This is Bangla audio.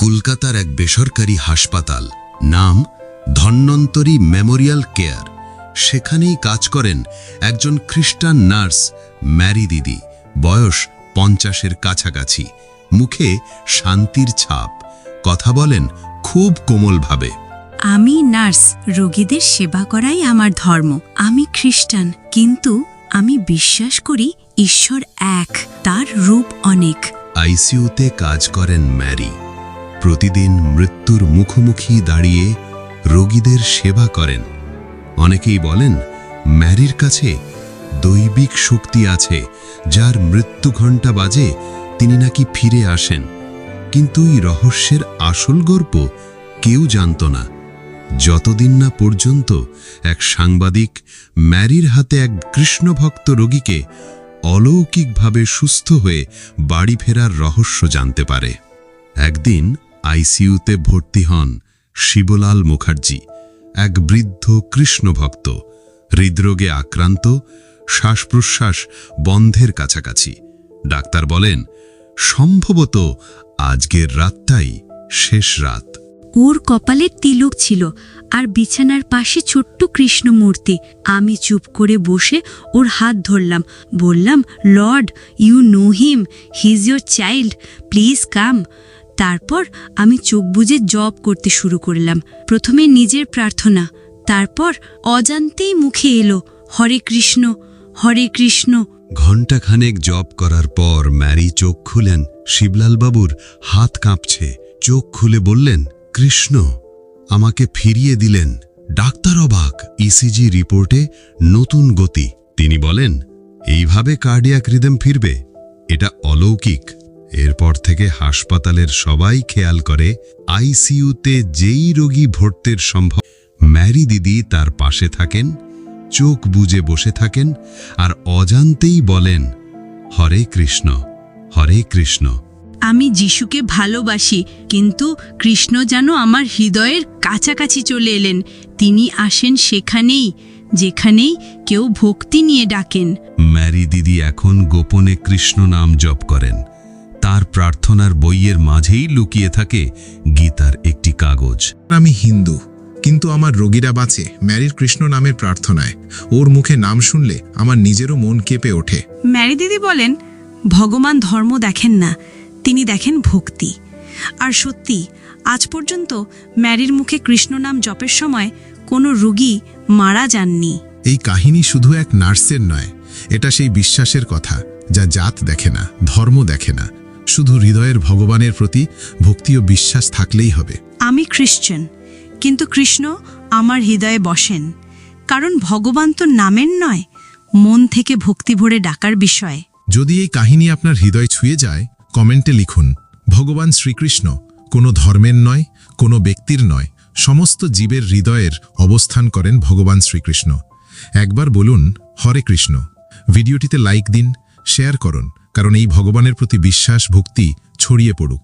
কলকাতার এক বেসরকারি হাসপাতাল, নাম ধন্বন্তরী মেমোরিয়াল কেয়ার। সেখানেই কাজ করেন একজন খ্রিস্টান নার্স ম্যারি দিদি, বয়স 50-এর কাছাকাছি। মুখে শান্তির ছাপ, কথা বলেন খুব কোমলভাবে। আমি নার্স, রোগীদের সেবা করাই আমার ধর্ম। আমি খ্রিস্টান, কিন্তু আমি বিশ্বাস করি ঈশ্বর এক, তার রূপ অনেক। আইসিইউতে কাজ করেন ম্যারি। প্রতিদিন মৃত্যুর মুখোমুখি দাঁড়িয়ে রোগীদের সেবা করেন। অনেকেই বলেন ম্যারির কাছে দৈবিক শক্তি আছে, যার মৃত্যু ঘণ্টা বাজে তিনি নাকি ফিরে আসেন। কিন্তু এই রহস্যের আসল গল্প কেউ জানত না, যতদিন না পর্যন্ত এক সাংবাদিক ম্যারির হাতে এক কৃষ্ণভক্ত রোগীকে অলৌকিকভাবে সুস্থ হয়ে বাড়ি ফেরার রহস্য জানতে পারে। একদিন আইসিইউতে ভর্তি হন শিবলাল মুখার্জি, এক বৃদ্ধ কৃষ্ণভক্ত, হৃদরোগে আক্রান্ত, শ্বাস প্রশ্বাস বন্ধের কাছাকাছি। ডাক্তার বলেন সম্ভবত আজকের রাতটাই শেষ রাত। ওর কপালে তিলক ছিল আর বিছানার পাশে ছোট্ট কৃষ্ণ মূর্তি। আমি চুপ করে বসে ওর হাত ধরলাম, বললাম, lord, you know him, he is your child, please come. তারপর আমি চোখ বুজে জপ করতে শুরু করলাম। প্রথমে নিজের প্রার্থনা, তারপর অজান্তেই মুখে এলো হরে কৃষ্ণ, হরে কৃষ্ণ। ঘণ্টাখানেক জপ করার পর ম্যারি চোখ খুলেন। শিবলালবাবুর হাত কাঁপছে। চোখ খুলে বললেন, কৃষ্ণ আমাকে ফিরিয়ে দিলেন। ডাক্তার অবাক। ইসিজি রিপোর্টে নতুন গতি। তিনি বলেন, এইভাবে কার্ডিয়াক রিদম ফিরবে, এটা অলৌকিক। এরপর থেকে হাসপাতালের সবাই খেয়াল করে আইসিইউতে যেই রোগী ভর্তির সম্ভব, ম্যারি দিদি তার পাশে থাকেন, চোখ বুজে বসে থাকেন আর অজান্তেই বলেন, হরে কৃষ্ণ, হরে কৃষ্ণ। আমি যিশুকে ভালোবাসি, কিন্তু কৃষ্ণ যেন আমার হৃদয়ের কাছাকাছি চলে এলেন। তিনি আসেন সেখানেই যেখানেই কেউ ভক্তি নিয়ে ডাকেন। ম্যারি দিদি এখন গোপনে কৃষ্ণ নাম জপ করেন। তার প্রার্থনার বইয়ের মাঝেই লুকিয়ে থাকে গীতার একটি কাগজ। আমি হিন্দু, কিন্তু আমার রোগীরা বাঁচে ম্যারির কৃষ্ণ নামের প্রার্থনায়। ওর মুখে নাম শুনলে আমার নিজেরও মন কেঁপে ওঠে। ম্যারি দিদি বলেন, ভগবান ধর্ম দেখেন না, তিনি দেখেন ভক্তি। আর সত্যি, আজ পর্যন্ত ম্যারির মুখে কৃষ্ণ নাম জপের সময় কোনো রোগী মারা যাননি। এই কাহিনী শুধু এক নার্সের নয়, এটা সেই বিশ্বাসের কথা যা জাত দেখে না, ধর্ম দেখে না, শুধু হৃদয়ের ভগবানের প্রতি ভক্তি ও বিশ্বাস থাকলেই হবে। আমি খ্রিস্টান, কিন্তু কৃষ্ণ আমার হৃদয়ে বসেন, কারণ ভগবান তো নামের নয়, মন থেকে ভক্তি ভরে ডাকার বিষয়। যদি এই কাহিনী আপনার হৃদয় ছুঁয়ে যায়, কমেন্টে লিখুন, ভগবান শ্রীকৃষ্ণ কোনো ধর্মের নয়, কোনো ব্যক্তির নয়, সমস্ত জীবের হৃদয়ের অবস্থান করেন ভগবান শ্রীকৃষ্ণ। একবার বলুন, হরে কৃষ্ণ। ভিডিওটিতে লাইক দিন, শেয়ার করুন, কারণ এই ভগবানের প্রতি বিশ্বাস, ভক্তি ছড়িয়ে পড়ুক।